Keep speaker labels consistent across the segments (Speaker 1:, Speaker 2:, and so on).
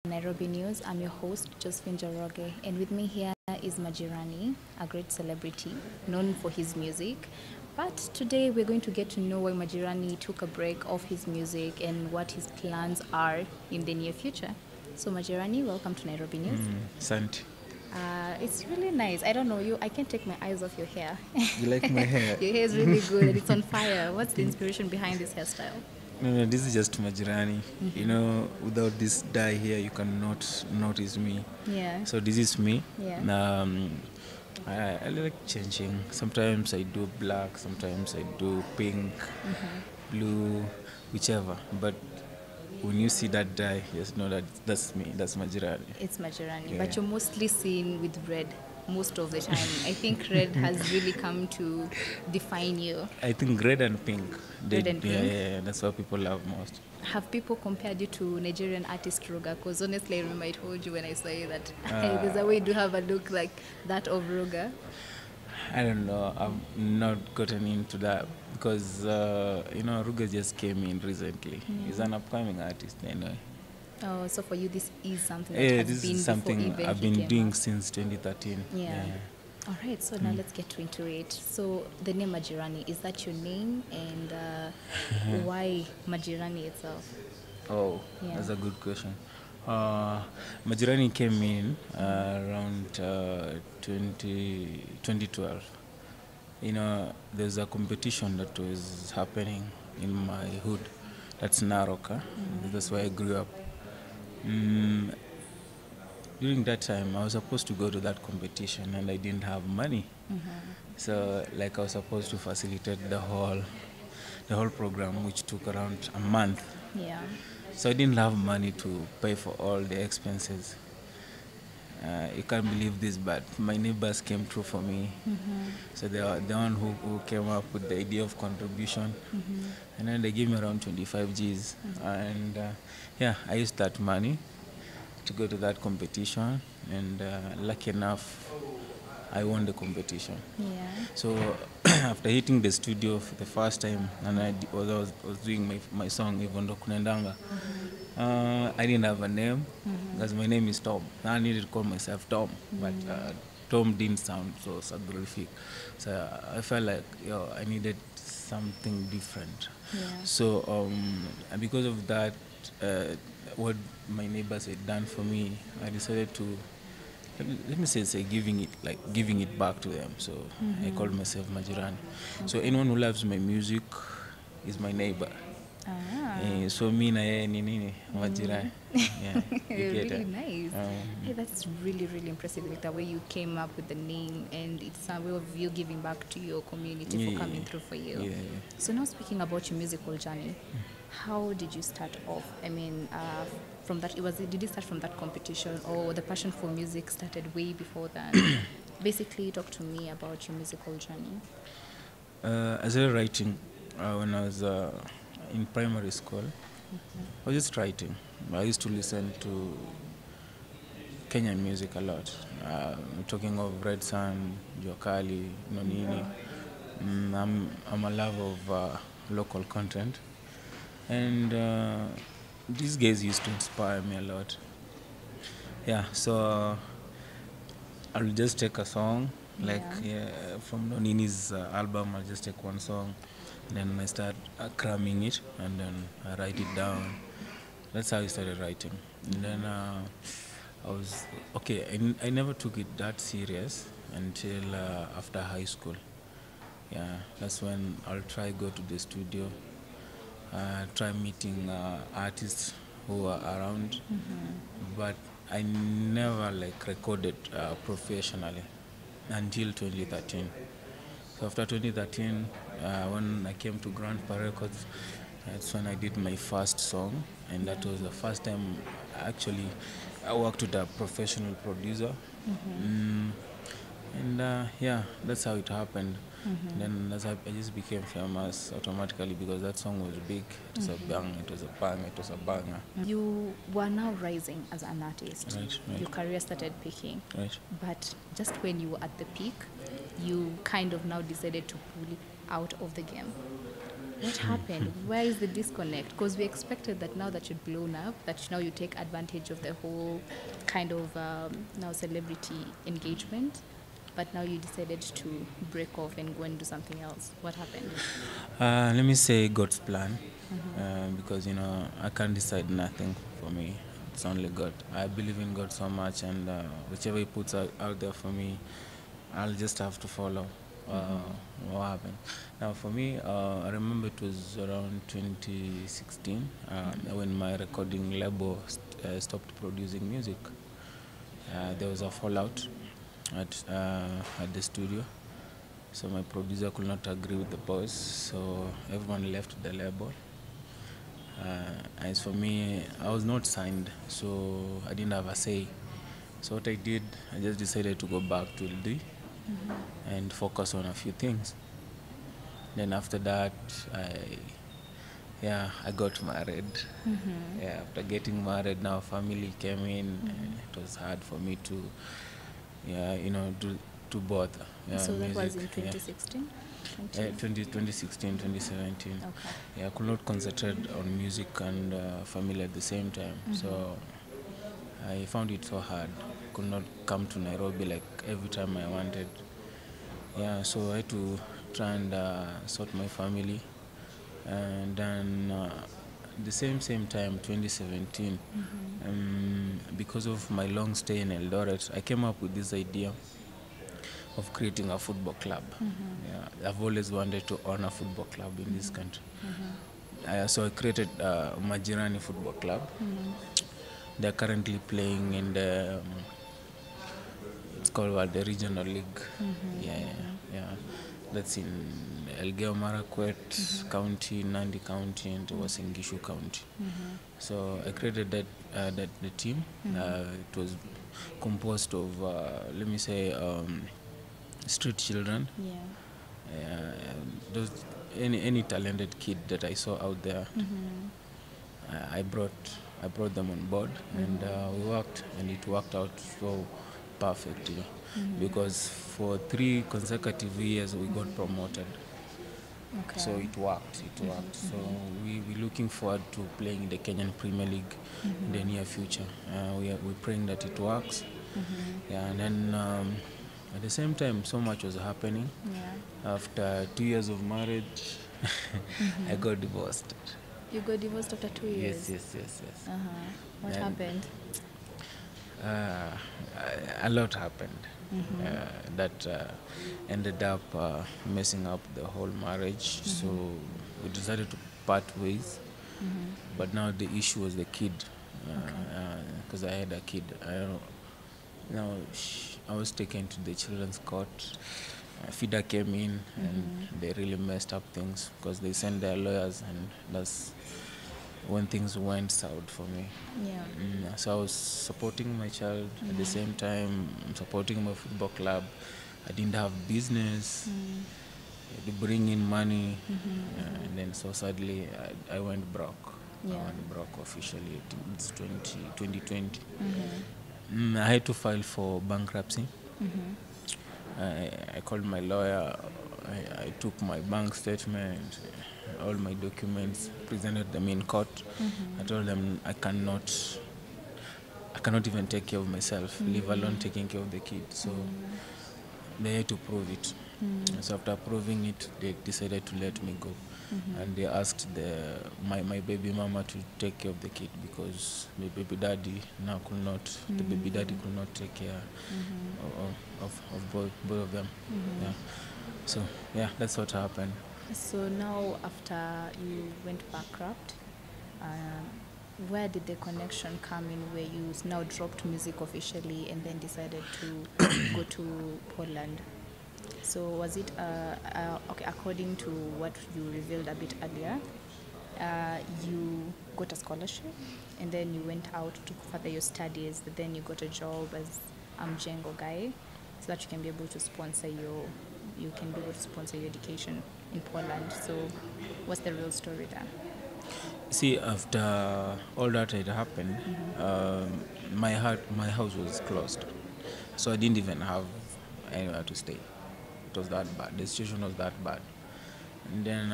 Speaker 1: Nairobi News. I'm your host, Josephine Joroge, and with me here is Majirani, a great celebrity known for his music. But today we're going to get to know why Majirani took a break of his music and what his plans are in the near future. So Majirani, welcome to Nairobi News.
Speaker 2: Santi.
Speaker 1: It's really nice. I don't know you. I can't take my eyes off your hair.
Speaker 2: You like my hair?
Speaker 1: Your hair is really good and it's on fire. What's the inspiration behind this hairstyle?
Speaker 2: No, this is just Majirani. You know, without this dye here, you cannot notice me.
Speaker 1: Yeah.
Speaker 2: So this is me.
Speaker 1: Yeah.
Speaker 2: I like changing. Sometimes I do black, sometimes I do pink, blue, whichever. But when you see that dye, just know that that's me. That's Majirani.
Speaker 1: It's Majirani,
Speaker 2: Yeah.
Speaker 1: but you're mostly seen with red most of the time. I think red has really come to define you.
Speaker 2: I think red and pink.
Speaker 1: Red and
Speaker 2: yeah,
Speaker 1: pink?
Speaker 2: Yeah, that's what people love most.
Speaker 1: Have people compared you to Nigerian artist Ruga? Because honestly, I remember I told you when I saw you that hey, there's a way you do have a look like that of Ruga.
Speaker 2: I don't know. I've not gotten into that because Ruga just came in recently. He's an upcoming artist anyway.
Speaker 1: Oh, so for you, this is something that
Speaker 2: Yeah,
Speaker 1: has
Speaker 2: this
Speaker 1: been
Speaker 2: is something
Speaker 1: before even
Speaker 2: I've
Speaker 1: he
Speaker 2: been
Speaker 1: came
Speaker 2: doing
Speaker 1: up.
Speaker 2: since 2013.
Speaker 1: Yeah. All right, so now let's get into it. So the name Majirani, is that your name? And why Majirani itself?
Speaker 2: Oh,
Speaker 1: Yeah.
Speaker 2: that's a good question. Majirani came in around 2012. You know, there's a competition that was happening in my hood. That's Naroka. That's where I grew up. During that time, I was supposed to go to that competition and I didn't have money. So, like, I was supposed to facilitate the whole program, which took around a month.
Speaker 1: Yeah.
Speaker 2: So I didn't have money to pay for all the expenses. You can't believe this, but my neighbors came through for me. So they are the one who came up with the idea of contribution. And then they gave me around 25 Gs. And I used that money to go to that competition. And lucky enough, I won the competition.
Speaker 1: Yeah.
Speaker 2: So after hitting the studio for the first time, and I was doing my song Ivondo Kunendanga, I didn't have a name because my name is Tom. I needed to call myself Tom, but Tom didn't sound so sugarific. So I felt like I needed something different.
Speaker 1: Yeah.
Speaker 2: So and because of that, what my neighbors had done for me, I decided to let me say giving it back to them. So I called myself Majirani. So anyone who loves my music is my neighbor. So me na yeye ni nini Majirani. Yeah, you get
Speaker 1: Really
Speaker 2: it.
Speaker 1: nice. Hey, that's really, really impressive. Like the way you came up with the name, and it's a way of you giving back to your community for coming through for you.
Speaker 2: Yeah.
Speaker 1: So now speaking about your musical journey, how did you start off? I mean, from that, did you start from that competition, or the passion for music started way before that? Basically, talk to me about your musical journey.
Speaker 2: I started writing when I was in primary school. I was just writing. I used to listen to Kenyan music a lot. Talking of Red Sun, Jokali, Nonini. I'm a lover of local content. And these guys used to inspire me a lot. Yeah, so I'll just take a song, from Nonini's album, I'll just take one song, then I start cramming it, and then I write it down. That's how I started writing. And then I never took it that serious until after high school. Yeah, that's when I'll try go to the studio, try meeting artists who are around, but I never recorded professionally until 2013. So after 2013, when I came to Grandpa Records, that's when I did my first song, and that was the first time actually I worked with a professional producer. And that's how it happened. Then I just became famous automatically because that song was big. It was a bang, it was a bang, it was a banger.
Speaker 1: You were now rising as an artist.
Speaker 2: Right.
Speaker 1: Your career started peaking.
Speaker 2: Right.
Speaker 1: But just when you were at the peak, you kind of now decided to pull out of the game. What happened? Where is the disconnect? Because we expected that now that you'd blown up, that now you take advantage of the whole kind of now celebrity engagement, but now you decided to break off and go and do something else. What happened?
Speaker 2: Let me say God's plan, because I can't decide nothing for me. It's only God. I believe in God so much, and whichever He puts out there for me, I'll just have to follow what happened. Now, for me, I remember it was around 2016 when my recording label stopped producing music. There was a fallout at the studio. So my producer could not agree with the boss, so everyone left the label. As for me, I was not signed, so I didn't have a say. So what I did, I just decided to go back to LD and focus on a few things. Then after that, I got married. Yeah, after getting married, now family came in. And it was hard for me to, do both.
Speaker 1: So that was
Speaker 2: music,
Speaker 1: in 2016?
Speaker 2: 2016, 2017.
Speaker 1: Okay.
Speaker 2: Yeah, I could not concentrate on music and family at the same time. So I found it so hard. Could not come to Nairobi like every time I wanted. Yeah, so I had to try and sort my family. And then the same time, 2017, because of my long stay in Eldoret, I came up with this idea of creating a football club. Yeah, I've always wanted to own a football club in this country. So I created Majirani Football Club. They're currently playing in the it's called the Regional League. Yeah. That's in Elgeyo Marakwet County, Nandi County, and Uasin Gishu County. So I created the team. It was composed of, let me say, street children. Those any talented kid that I saw out there, I brought them on board, and we worked, and it worked out so perfectly, because for 3 consecutive years we got promoted.
Speaker 1: Okay.
Speaker 2: So it worked. So we're looking forward to playing in the Kenyan Premier League in the near future. We're praying that it works. Yeah, and then at the same time, so much was happening. After 2 years of marriage, I got divorced.
Speaker 1: You got divorced after 2 years?
Speaker 2: Yes.
Speaker 1: What
Speaker 2: And
Speaker 1: happened?
Speaker 2: A lot happened that ended up messing up the whole marriage. So we decided to part ways. But now the issue was the kid, because I had a kid. I was taken to the children's court. FIDA came in and they really messed up things, because they sent their lawyers, and that's when things went south for me. So I was supporting my child at the same time, supporting my football club. I didn't have business to bring in money, and then so sadly I went broke. I went broke officially. It's 2020. I had to file for bankruptcy. I called my lawyer. I took my bank statement, all my documents, presented them in court. I told them I cannot even take care of myself, leave alone taking care of the kid. So they had to prove it. So after proving it, they decided to let me go. And they asked my baby mama to take care of the kid, because the baby daddy could not take care of both of them. Yeah. So that's what happened.
Speaker 1: So now, after you went bankrupt, where did the connection come in, where you now dropped music officially and then decided to go to Poland? So was it, okay, according to what you revealed a bit earlier, you got a scholarship and then you went out to further your studies, but then you got a job as a mjengo guy, so that you can be able to sponsor your education in Poland. So what's the real story there?
Speaker 2: See, after all that had happened, my house was closed, so I didn't even have anywhere to stay. It was that bad. The situation was that bad. And then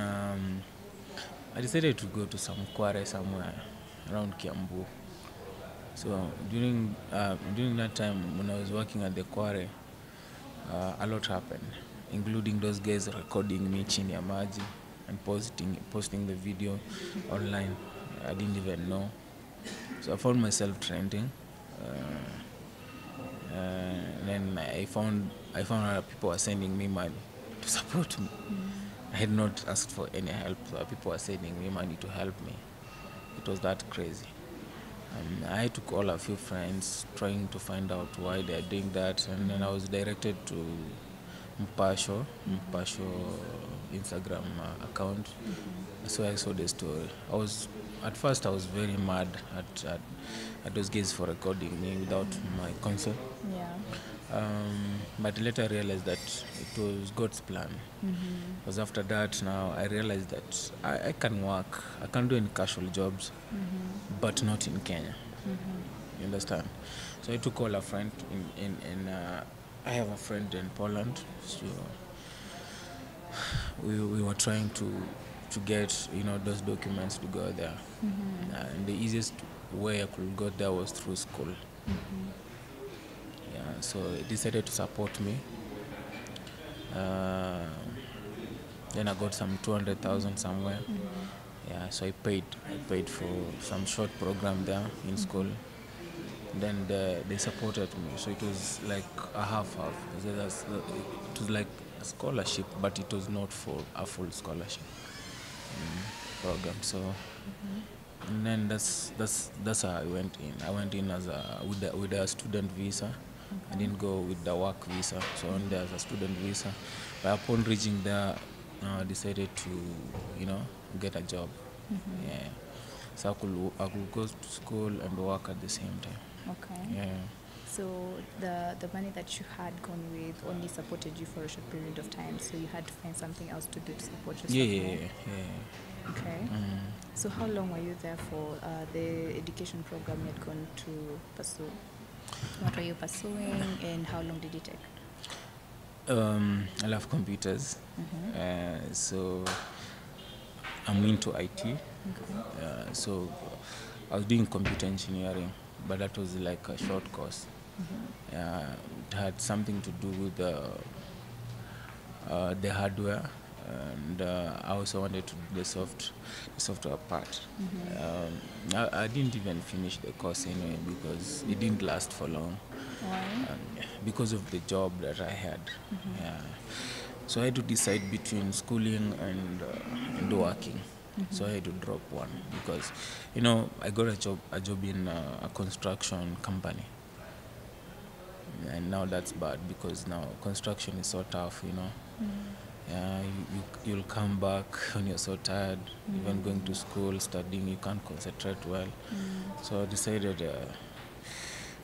Speaker 2: I decided to go to some quarry somewhere around Kiambu. So during that time when I was working at the quarry, a lot happened, including those guys recording me chini ya maji and posting the video online. I didn't even know. So I found myself trending. Then I found other people were sending me money to support me. I had not asked for any help, so people were sending me money to help me. It was that crazy. I had to call a few friends trying to find out why they are doing that, and then I was directed to Mpasho Instagram account. So I saw the story. At first I was very mad at those guys for recording me without my consent.
Speaker 1: Yeah.
Speaker 2: But later I realized that it was God's plan. Because after that now I realized that I can work, I can do any casual jobs, but not in Kenya. You understand? So I took all a friend I have a friend in Poland. So we were trying to get those documents to go there. And the easiest way I could go there was through school. Yeah, so he decided to support me. Then I got some 200,000 somewhere. Yeah, so I paid for some short program there in school. Then they supported me, so it was like a half. It was like a scholarship, but it was not for a full scholarship program. So and then that's how I went in. I went in as with a student visa. I didn't go with the work visa, so only as a student visa. But upon reaching there, I decided to get a job. Yeah, so I could go to school and work at the same time.
Speaker 1: Okay.
Speaker 2: Yeah.
Speaker 1: So the money that you had gone with only supported you for a short period of time, so you had to find something else to do to support yourself.
Speaker 2: Yeah.
Speaker 1: Okay. So how long were you there for? The education program you had gone to pursue. What were you pursuing, and how long did it take?
Speaker 2: I love computers, so I'm into IT.
Speaker 1: Okay.
Speaker 2: So I was doing computer engineering, but that was like a short course. It had something to do with the hardware, and I also wanted to do the software part. I didn't even finish the course anyway because it didn't last for long.
Speaker 1: Why?
Speaker 2: Because of the job that I had. Yeah. So I had to decide between schooling and working. So I had to drop one because I got a job in a construction company. And now that's bad because now construction is so tough, Yeah, you'll come back when you're so tired. Even going to school, studying, you can't concentrate well. So I decided,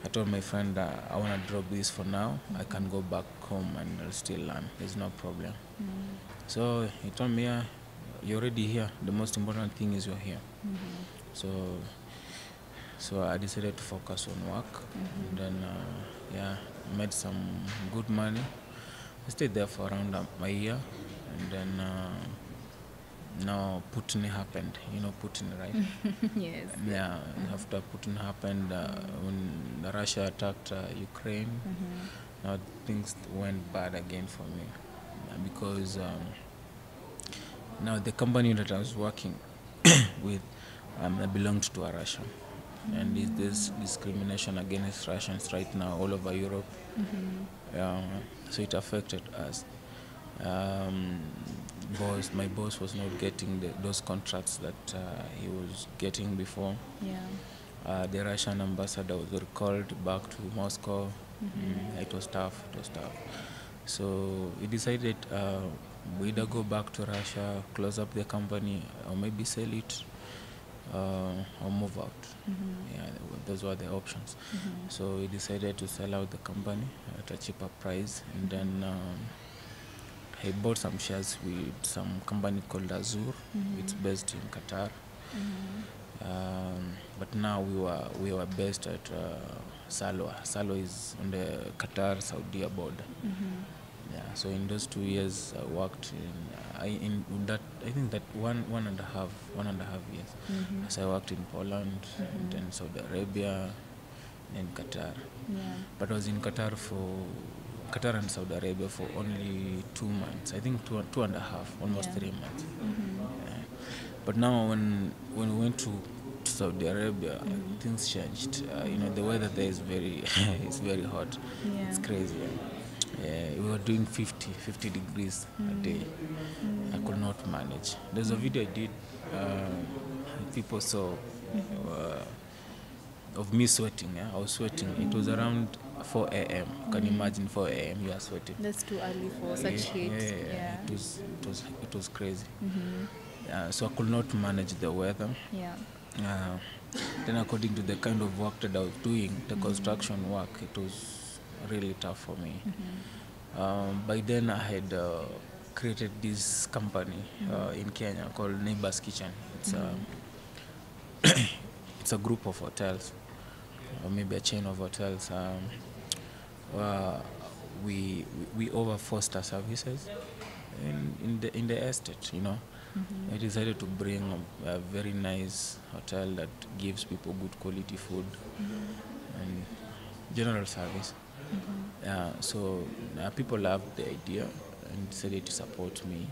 Speaker 2: I told my friend, I want to drop this for now. I can go back home and I'll still learn. There's no problem. So he told me, you're already here. The most important thing is you're here. So I decided to focus on work. And then, made some good money. I stayed there for around a year. And then now Putin happened. Putin, right?
Speaker 1: Yes.
Speaker 2: Yeah, after Putin happened, when Russia attacked Ukraine, now things went bad again for me. Because now the company that I was working with belonged to a Russian. And there's discrimination against Russians right now all over Europe. So it affected us. My boss was not getting those contracts that he was getting before.
Speaker 1: Yeah.
Speaker 2: The Russian ambassador was recalled back to Moscow. It was tough. So we decided we either go back to Russia, close up the company, or maybe sell it, or move out. Yeah, those were the options. So we decided to sell out the company at a cheaper price, and then I bought some shares with some company called Azure. It's based in Qatar. But now we were based at Salwa. Salwa is on the Qatar-Saudi border. Yeah, so in those 2 years I worked in that, I think that one and a half years. So I worked in Poland, and then Saudi Arabia, and Qatar.
Speaker 1: Yeah.
Speaker 2: But I was in Qatar and Saudi Arabia for only 2 months. I think two and a half, almost
Speaker 1: Yeah.
Speaker 2: 3 months. Yeah. But now when we went to Saudi Arabia, things changed. The weather there is very it's very hot.
Speaker 1: Yeah.
Speaker 2: It's crazy. Yeah. We were doing 50 degrees a day. I could not manage. There's a video I did. People saw of me sweating. Yeah? I was sweating. It was around 4 a.m. Can you imagine 4 a.m. you are sweating?
Speaker 1: That's too early for such heat. Yeah.
Speaker 2: It was crazy. So I could not manage the weather.
Speaker 1: Yeah.
Speaker 2: Then according to the kind of work that I was doing, the construction work, it was really tough for me. By then I had created this company in Kenya called Neighbor's Kitchen. It's a group of hotels, or maybe a chain of hotels. We offer foster services in the estate. I decided to bring a very nice hotel that gives people good quality food and general service. So people loved the idea and decided to support me.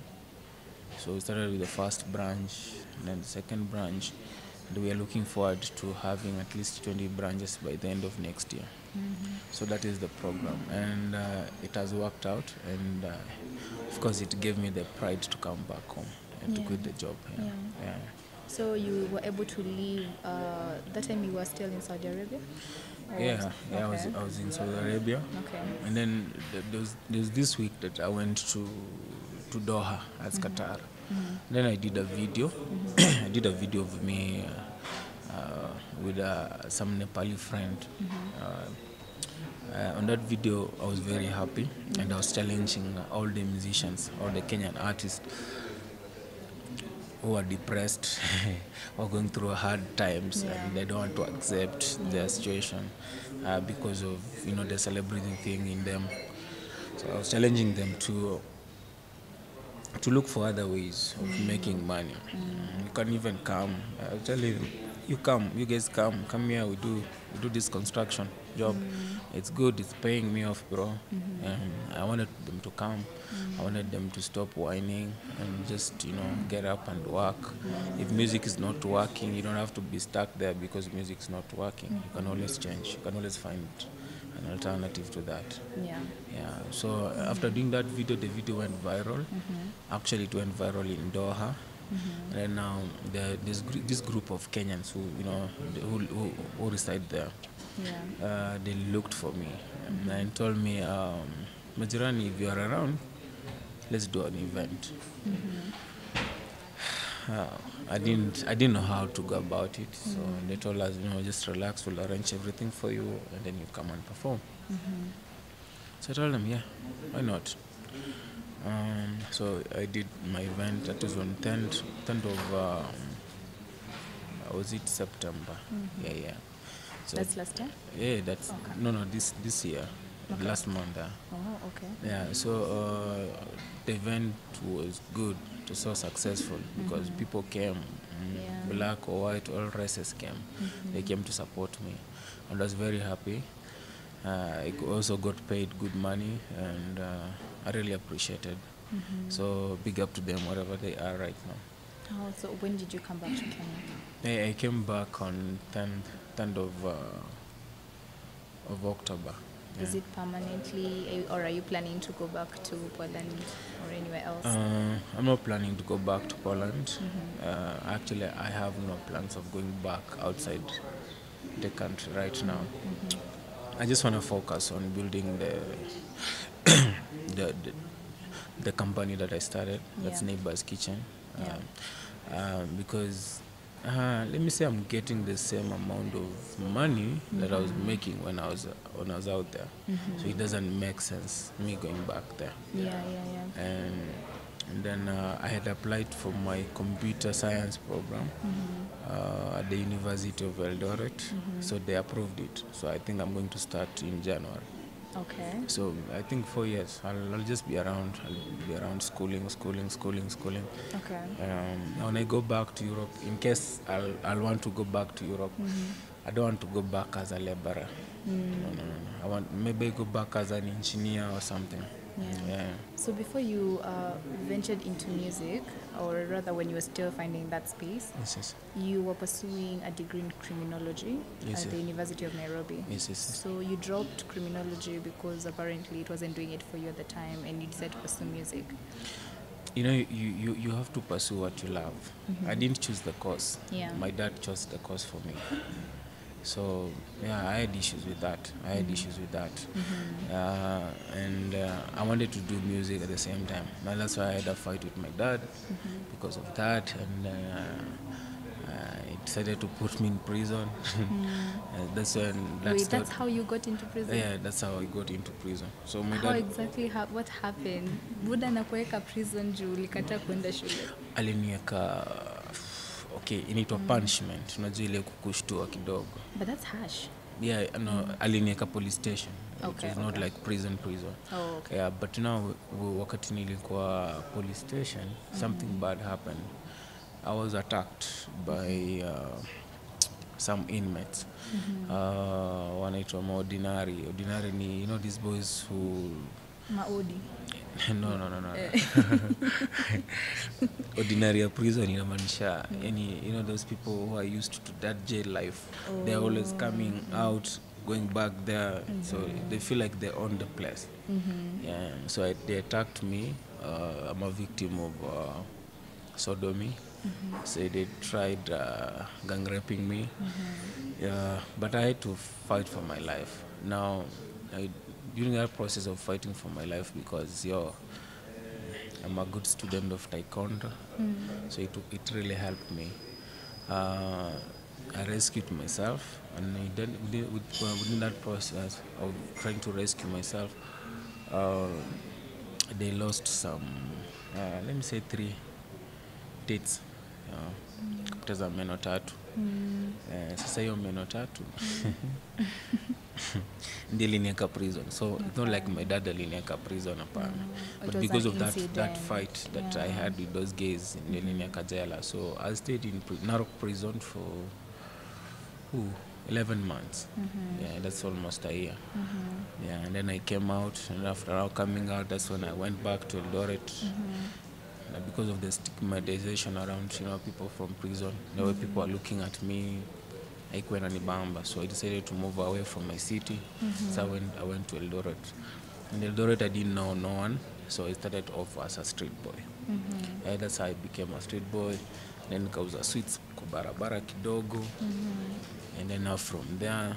Speaker 2: So we started with the first branch, and then the second branch. And we are looking forward to having at least 20 branches by the end of next year. So that is the program, and it has worked out. And of course, it gave me the pride to come back home and to quit the job. Yeah.
Speaker 1: So you were able to leave. That time you were still in Saudi Arabia?
Speaker 2: Yeah. I was in Saudi Arabia.
Speaker 1: Okay.
Speaker 2: And then there's this week that I went to Doha as Qatar. Then I did a video. I did a video of me with some Nepali friend. On that video, I was very happy, and I was challenging all the musicians, all the Kenyan artists who are depressed, who are going through hard times, and they don't want to accept their situation because of the celebrity thing in them. So I was challenging them to look for other ways of making money. You can even come. I'll tell you, you guys come here. We do this construction job. It's good. It's paying me off, bro. I wanted them to come. I wanted them to stop whining and just get up and work. If music is not working, you don't have to be stuck there because music is not working. You can always change. You can always find an alternative to that.
Speaker 1: Yeah.
Speaker 2: So after doing that video, the video went viral. Actually, it went viral in Doha. And now there's this group of Kenyans who reside there. They looked for me and told me, Majirani, if you are around, let's do an event. I didn't know how to go about it, so they told us, just relax, we'll arrange everything for you, and then you come and perform. So I told them, yeah, why not? So I did my event. That was on 10th of was it September? Yeah. So
Speaker 1: that's last year?
Speaker 2: Yeah, that's this year, last month.
Speaker 1: Oh, okay.
Speaker 2: Yeah, so the event was good. It was so successful because people came, black or white, all races came. They came to support me, and I was very happy. I also got paid good money, and I really appreciated. So big up to them wherever they are right now.
Speaker 1: Oh, so when did you come back to Kenya?
Speaker 2: I came back on 10th of October.
Speaker 1: Is it permanently, or are you planning to go back to Poland or anywhere else?
Speaker 2: I'm not planning to go back to Poland. Actually, I have no plans of going back outside the country right now. I just want to focus on building the company that I started. That's Neighbor's Kitchen. Because let me say I'm getting the same amount of money that I was making when I was out there. So it doesn't make sense me going back there. And then I had applied for my computer science program at the University of Eldoret. So they approved it. So I think I'm going to start in January.
Speaker 1: Okay.
Speaker 2: So I think 4 years. I'll just be around. I'll be around schooling.
Speaker 1: Okay.
Speaker 2: When I go back to Europe, in case I'll want to go back to Europe, I don't want to go back as a laborer. No. I want maybe go back as an engineer or something. Yeah.
Speaker 1: So before you ventured into music, or rather when you were still finding that space,
Speaker 2: Yes.
Speaker 1: you were pursuing a degree in criminology
Speaker 2: Yes,
Speaker 1: at the
Speaker 2: yes.
Speaker 1: University of Nairobi.
Speaker 2: Yes.
Speaker 1: So you dropped criminology because apparently it wasn't doing it for you at the time, and you decided to pursue music.
Speaker 2: You know, you have to pursue what you love. I didn't choose the course.
Speaker 1: Yeah.
Speaker 2: My dad chose the course for me. So yeah, I had issues with that. And I wanted to do music at the same time. And that's why I had a fight with my dad because of that. And he decided to put me in prison. That's when
Speaker 1: That's how you got into prison?
Speaker 2: Yeah, that's how I got into prison. So my
Speaker 1: How
Speaker 2: dad
Speaker 1: exactly what happened? Buda nakuweka prison juu ulikata kwenda shule.
Speaker 2: aliniweka okay, inaitwa punishment. Unajua ile kukushtua kidogo.
Speaker 1: But that's harsh.
Speaker 2: Yeah, no, aliniweka police station.
Speaker 1: Okay,
Speaker 2: It was not like prison.
Speaker 1: Oh, okay.
Speaker 2: Yeah, but now wakati nilikuwa police station, something bad happened. I was attacked by some inmates. Wanaitwa maordinary. Ordinary ni, you know, these boys who
Speaker 1: Maodi.
Speaker 2: no. Ordinary ya prison inamaanisha yani, you know, those people who are used to that jail life. They're always coming out, going back there, so they feel like they own the place. Yeah, so they attacked me. I'm a victim of sodomy. So they tried gang raping me. Yeah, but I had to fight for my life. Now, during that process of fighting for my life, because I'm a good student of taekwondo, so it really helped me. I rescued myself, and within that process of trying to rescue myself, they lost some, let me say 3 dates. Kupoteza meno 3. Sasa hiyo meno 3 ndiyo iliniweka prison. So it's not like my dad aliniweka prison, hapana. But because of that fight that I had with those guys, ndiyo iliniweka jela. So I stayed in Narok prison for 11 months. Yeah, that's almost a year. Yeah, and then I came out, and after now coming out, that's when I went back to Eldoret. Because of the stigmatization around, you know, people from prison, the way people are looking at me, haikuwa inanibamba. So I decided to move away from my city. So I went to Eldoret. In Eldoret, I didn't know no one, so I started off as a street boy. That's how I became a street boy. Then nikauza sweets kwa barabara kidogo. And then now from there,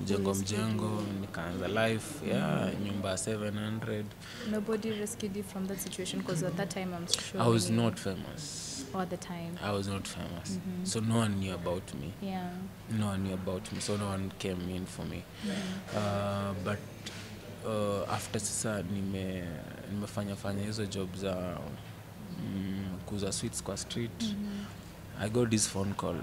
Speaker 2: mjengo nikaanza life. Yeah, nyumba 700.
Speaker 1: Nobody rescued you from that situation because at that time I'm sure
Speaker 2: I was not famous.
Speaker 1: Or at the time.
Speaker 2: I was not famous. So no one knew about me.
Speaker 1: Yeah.
Speaker 2: No one knew about me. So no one came in for me. But after sasa nimefanya hizo job za kuuza sweets kwa street. I got this phone call.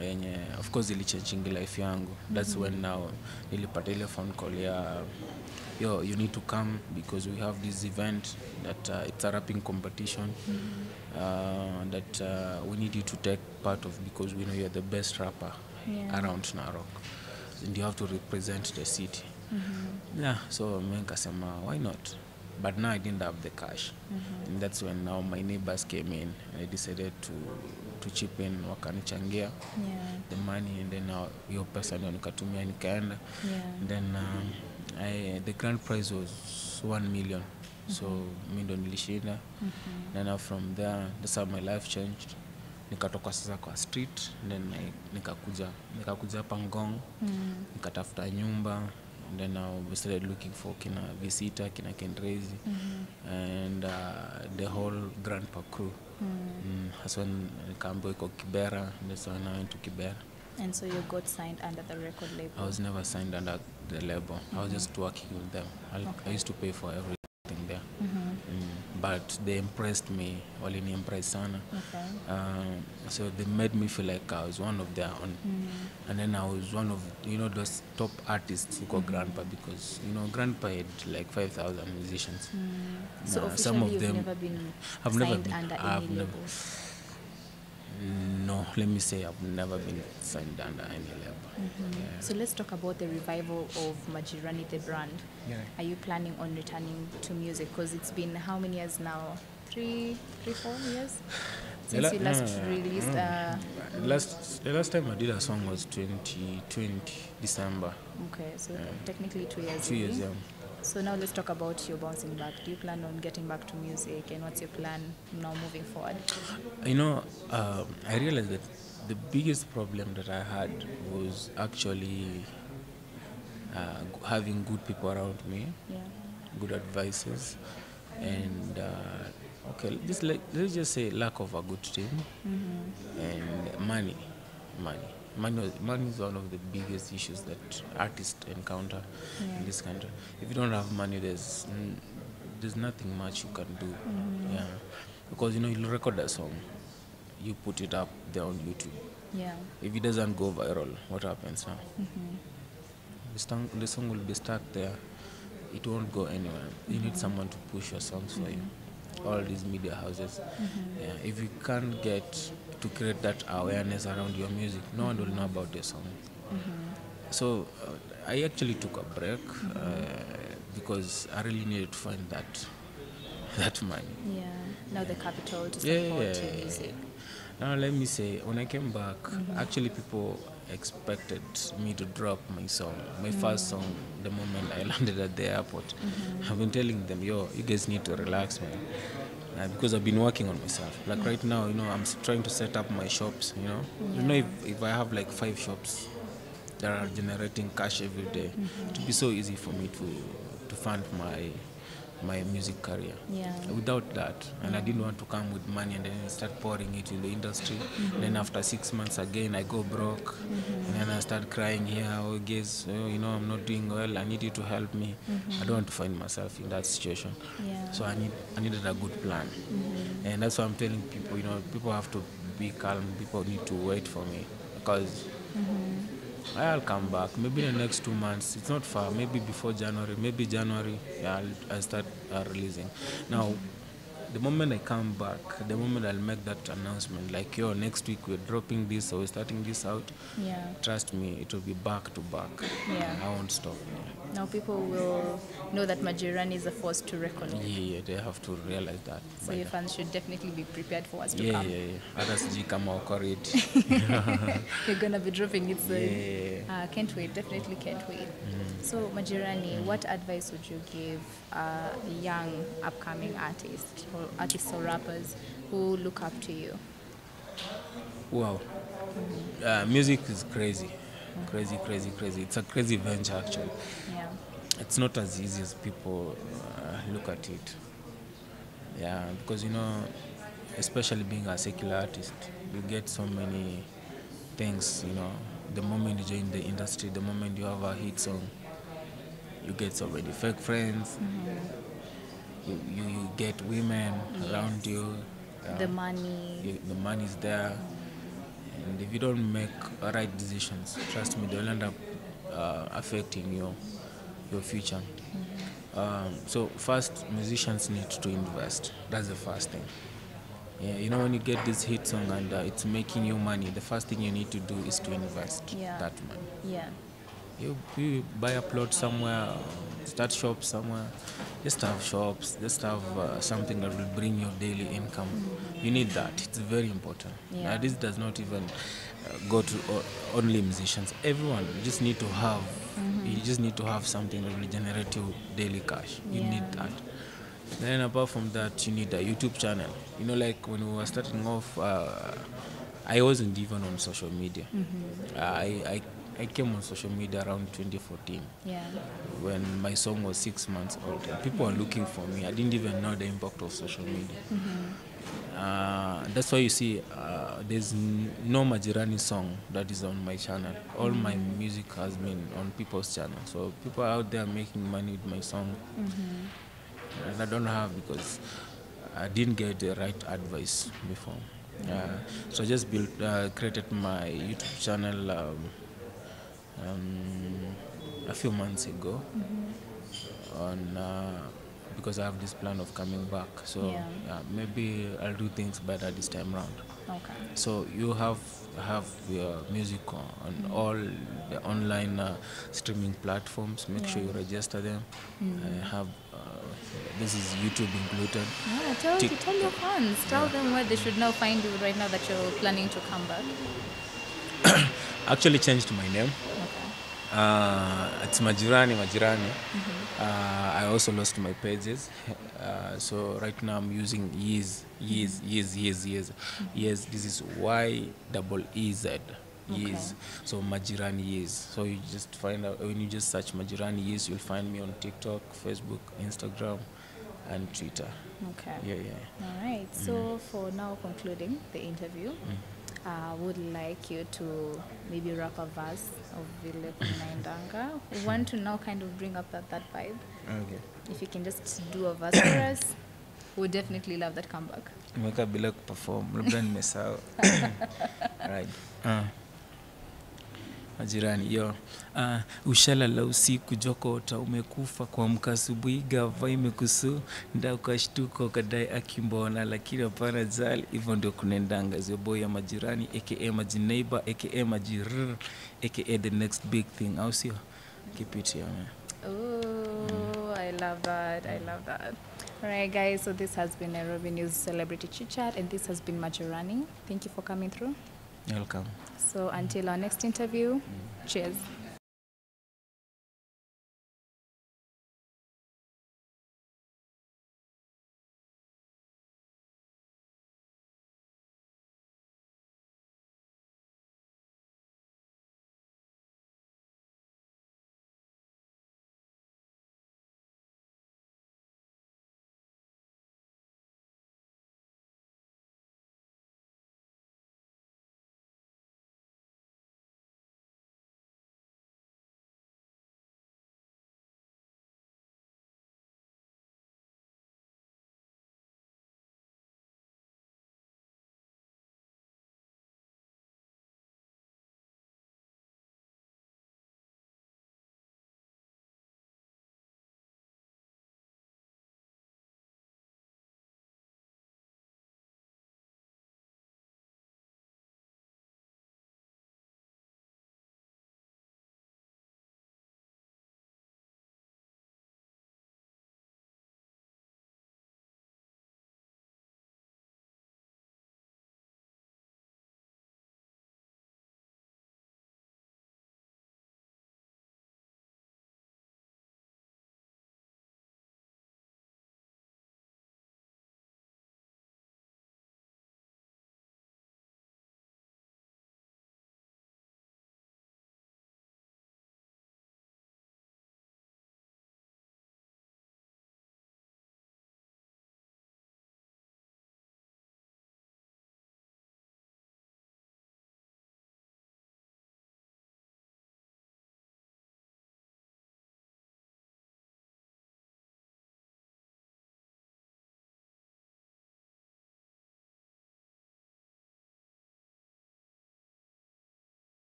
Speaker 2: Yenye of course ilichange life yangu. That's when now nilipata ile phone call ya you need to come because we have this event that it's a rapping competition that we need you to take part of because we know you're the best rapper around Narok and you have to represent the city. Yeah, so mimi nikasema why not, but now I didn't have the cash. And that's when now my neighbors came in and I decided to chip in, wakanichangia the money, and then hiyo pesa ndio nikatumia nikaenda. And then the grand prize was 1 million. So mimi ndo nilishinda. And now from there that's how my life changed. Nikatoka sasa kwa street, then nikakuja hapa Ngong, nikatafuta nyumba, and then we started looking for kina Visita, kina Kendrezi, and the whole grandpa crew. That's when nikaambiwa iko Kibera, that's when I went to Kibera.
Speaker 1: And so you got signed under the record label?
Speaker 2: I was never signed under the label. I was just working with them. I used to pay for everything there. But they impressed me, walini-impress sana.
Speaker 1: Okay.
Speaker 2: So they made me feel like I was one of their own. And then I was one of, those top artists who got Grandpa, because, Grandpa had like 5,000 musicians.
Speaker 1: So officially
Speaker 2: some of
Speaker 1: you've
Speaker 2: them,
Speaker 1: never been
Speaker 2: I've
Speaker 1: signed
Speaker 2: never been,
Speaker 1: under
Speaker 2: I've
Speaker 1: any
Speaker 2: never,
Speaker 1: label?
Speaker 2: no, let me say I've never been signed under any label. Yeah.
Speaker 1: So let's talk about the revival of Majirani, the brand.
Speaker 2: Yeah.
Speaker 1: Are you planning on returning to music? Because it's been how many years now? 4 years? Since you last released...
Speaker 2: The last time I did a song was 2020, December.
Speaker 1: Okay, so technically 2 years.
Speaker 2: 2 years, yeah.
Speaker 1: So now let's talk about your bouncing back. Do you plan on getting back to music, and what's your plan now moving forward?
Speaker 2: I realized that the biggest problem that I had was actually having good people around me, good advices, and let's just say lack of a good team, and money. Money is one of the biggest issues that artists encounter in this country. If you don't have money, there's nothing much you can do. Yeah, because you'll record a song, you put it up there on YouTube.
Speaker 1: Yeah.
Speaker 2: If it doesn't go viral, what happens now? The song will be stuck there. It won't go anywhere. You need someone to push your songs for you. All these media houses. Yeah, if you can't get to create that awareness around your music, no one will know about your song. So I actually took a break because I really needed to find that money.
Speaker 1: Yeah. Now the capital to support your music.
Speaker 2: Now let me say, when I came back, actually people expected me to drop my song, my first song, the moment I landed at the airport. I've been telling them, you guys need to relax, man. Because I've been working on myself. Like right now, I'm trying to set up my shops, if I have like 5 shops that are generating cash every day, it would be so easy for me to fund my music career.
Speaker 1: Yeah.
Speaker 2: Without that, and I didn't want to come with money and then start pouring it in the industry. Then after 6 months again, I go broke, and then I start crying here. Oh, guys, I'm not doing well. I need you to help me. I don't want to find myself in that situation.
Speaker 1: Yeah.
Speaker 2: So I needed a good plan, and that's why I'm telling people. People have to be calm. People need to wait for me, because I'll come back. Maybe in the next 2 months. It's not far. Maybe before January. Maybe January. Yeah, I'll start releasing. Now, the moment I come back, the moment I'll make that announcement, like, next week we're dropping this or we're starting this out.
Speaker 1: Yeah.
Speaker 2: Trust me, it will be back to back.
Speaker 1: Yeah.
Speaker 2: I won't stop.
Speaker 1: Now people will know that Majirani is a force to reckon with.
Speaker 2: Yeah, they have to realize that.
Speaker 1: So your fans should definitely be prepared for what's to come.
Speaker 2: Yeah. Others kama wako ready.
Speaker 1: You're gonna be dropping it soon.
Speaker 2: Yeah.
Speaker 1: Can't wait. Definitely can't wait. So Majirani, what advice would you give young upcoming artists or rappers who look up to you?
Speaker 2: Wow. Music is crazy. Crazy. It's a crazy venture, actually.
Speaker 1: Yeah.
Speaker 2: It's not as easy as people look at it. Yeah, because, especially being a secular artist, you get so many things, The moment you join the industry, the moment you have a hit song, you get so many fake friends. You get women around you.
Speaker 1: The money.
Speaker 2: The money is there. And if you don't make right decisions, trust me, they'll end up affecting your future. So first, musicians need to invest. That's the first thing. Yeah, when you get this hit song and it's making you money, the first thing you need to do is to invest that money.
Speaker 1: Yeah.
Speaker 2: You buy a plot somewhere, start shops somewhere, just have shops, just have something that will bring you daily income. You need that. It's very important.
Speaker 1: Yeah.
Speaker 2: This does not even go to only musicians. Everyone, you just need to have something that will generate you daily cash. You need that. Then apart from that, you need a YouTube channel. Like when we were starting off, I wasn't even on social media. I came on social media around 2014.
Speaker 1: Yeah.
Speaker 2: When my song was 6 months old. People were looking for me. I didn't even know the impact of social media. That's why you see there's no Majirani song that is on my channel. All my music has been on people's channel. So people are out there making money with my song. and I don't have because I didn't get the right advice before. So I just created my YouTube channel a few months ago, on because I have this plan of coming back. So
Speaker 1: Yeah.
Speaker 2: maybe I'll do things better this time round.
Speaker 1: Okay.
Speaker 2: So you have your music on all the online streaming platforms. Make sure
Speaker 1: Yeah.
Speaker 2: you register them. Have this is YouTube included.
Speaker 1: Yeah, tell your fans. Tell them where they should now find you right now that you're planning to come back.
Speaker 2: Actually changed my name.
Speaker 1: Okay.
Speaker 2: It's Majirani. I also lost my pages. So right now I'm using Yes. Yes, this is YEEZ. Yes. So Majirani Yes. So you just find out when you just search Majirani Yes, you'll find me on TikTok, Facebook, Instagram, and Twitter.
Speaker 1: Okay.
Speaker 2: Yeah.
Speaker 1: All right. So for now, concluding the interview, I would like you to maybe rap a verse of Vile Kunaendanga. We want to now kind of bring up that vibe.
Speaker 2: Okay.
Speaker 1: If you can just do a verse for us, we'll definitely love that comeback.
Speaker 2: Nimeweka bila kuperform, labda nimesahau. Right. Majirani yo. Ushalala usiku jokota umekufa kuamka asubuhi gava imekusu nda ukashtuka ukadai akimbona lakini hapana jali hivyo ndio kunaendanga zio boy ya Majirani aka Majineighbor aka Majirr aka the next big thing. Au sio? Keep it here, man.
Speaker 1: Oh, I love that. All right, guys. So this has been Nairobi News Celebrity Chit Chat, and this has been Majirani. Thank you for coming through.
Speaker 2: Welcome.
Speaker 1: So until our next interview, cheers.